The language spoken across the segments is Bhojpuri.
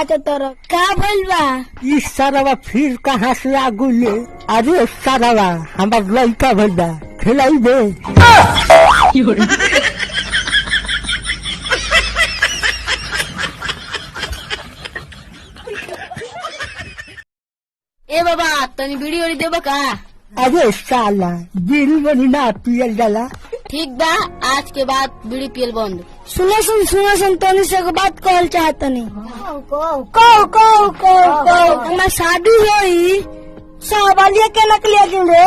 नाच तर का भइल बा? इस सारावा फिर कहाँ से आ गुले? अरे सारावा हमार लड़का भइल बा, खिलाई दे। ए बाबा तनी बीड़ी उड़ी देबो का? अरे साला बीड़ी बनी ना पियल जाला। ठीक बा, आज के बाद बीड़ी पियल बंद। सुनो सुन तनी से एक बात कहल चाहतनी। हमार शादी होई सावलिया के नकलिया गिरे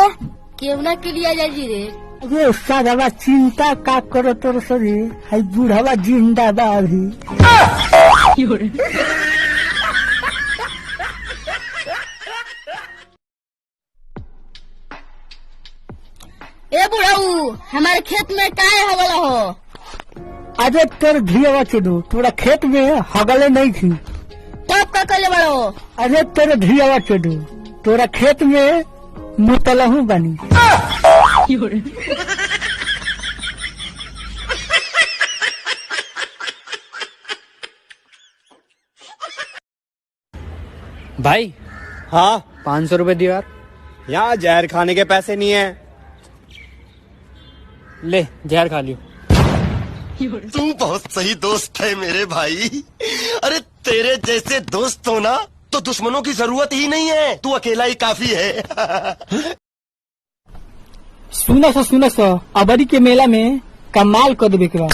केवना के लिए जाजी रे। अरे सारावा चिंता का करो तोर सरी, हाई बूढ़ावा जिंदा बा अभी। ए बुढ़ाऊ हमारे खेत में काय हवला हो? अरे तोर धियावा चुदू तोरा खेत में हगले नहीं थी। तब का कले बड़ो? अरे तेरे धियावा चुदू तोरा खेत में मुतलहू बनी। भाई हाँ 500 रुपए दियो यार। यहाँ जहर खाने के पैसे नहीं है। ले जहर खा लियो। तू बहुत सही दोस्त है मेरे भाई। अरे तेरे जैसे दोस्त हो ना तो दुश्मनों की जरूरत ही नहीं है, तू अकेला ही काफी है। सुनो सो अबरी के मेला में कमाल कर देवे के बा।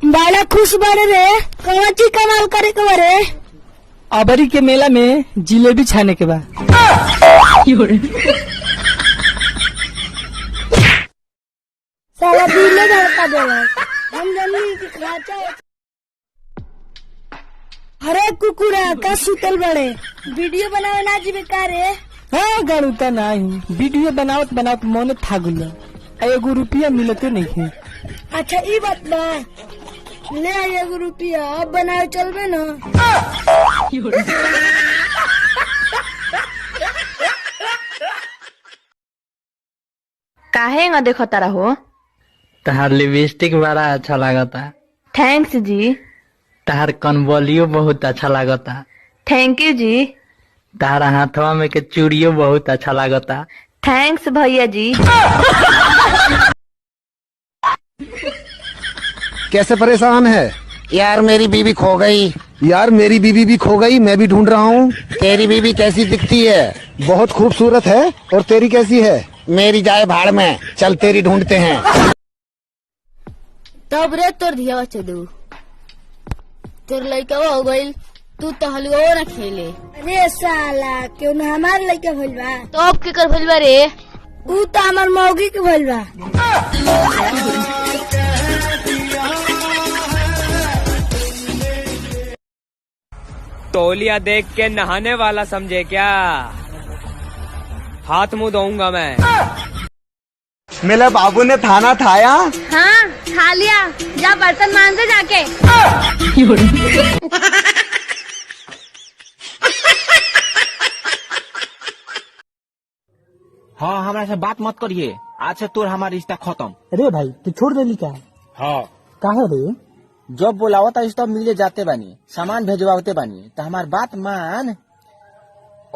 बाला खुश बड़े रे, कौन चीज कमाल करे के बारे? अबरी के मेला में जिलेबी छाने के बा। साला दिले धड़का देला, हम जल्दी की खाचा। अरे कुकुरा का सुतल बड़े, वीडियो बनावे ना जीवे का रे? हाँ गणुता नहीं, वीडियो बनावत बनावत मोने था गुल्ला, एगो रुपया मिलते नहीं है। अच्छा ई बात बा, ले आई एगो रुपया, अब बनावे चलबे ना। काहे न देखो तारा हो? तहार लिपस्टिक बड़ा अच्छा लागता। थैंक्स जी। तहार कनबलियो बहुत अच्छा लागता। थैंक यू जी। तहार हाथवा में के चूड़ियो बहुत अच्छा लागता। थैंक्स भैया जी। कैसे परेशान है? यार मेरी बीवी खो गई। यार मेरी बीवी भी खो गई, मैं भी ढूंढ रहा हूँ। तेरी बीवी कैसी दिखती है? बहुत खूबसूरत है। और तेरी कैसी है? मेरी जाए भाड़ में, चल तेरी ढूंढते हैं। तब रे तोर धियावा चदू, तोर लड़का हो गईल, तू तो हलवा न खेले। अरे साला क्यों न हमार लड़का भइल बा? तो अब के कर भइल बा रे? ऊ तो हमार मौगी के भइल बा। तौलिया देख के नहाने वाला समझे क्या? हाथ मुंह धोऊंगा मैं। मेरे बाबू ने थाना थाया। हाँ खा लिया, जा बर्तन मांजे जाके। हाँ हमारे से बात मत करिए, आज से तोर हमारा रिश्ता खत्म। अरे भाई तू छोड़ देली का? हाँ काहे रे? जब बोलावता रिश्ता मिले जाते बानी, सामान भेजवाते बानी, तो हमार बात मान।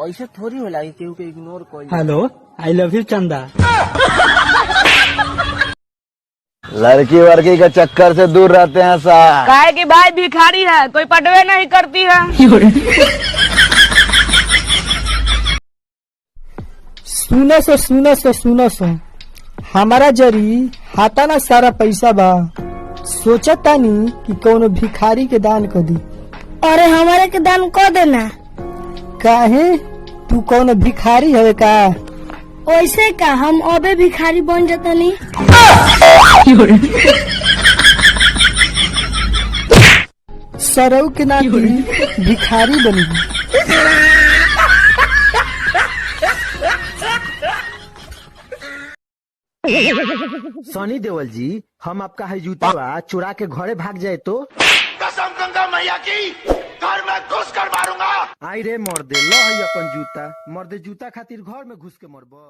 ऐसे थोड़ी होला कि केहू के इग्नोर कोई। हेलो आई लव यू चंदा। लड़की वड़की के चक्कर से दूर रहते हैं साहब। काहे की भाई भिखारी है, कोई पटवे नहीं करती है। सुनो सो हमारा जरी हाथा ना सारा पैसा बा, सोचा तानी कि कोनो भिखारी के दान कर दी। अरे हमारे के दान कर देना। काहे तू कोनो भिखारी है का? वैसे का हम अबे भिखारी बन जतनी। सरऊ के नाती भिखारी बनी। सनी देओल जी, हम आपका है जूता चुरा के घरे भाग जाए तो? कसम गंगा मैया की, घर में घुस कर मारूंगा। आई रे मर्दे, लो है अपन जूता। मर्दे जूता खातिर घर में घुस के मरबो।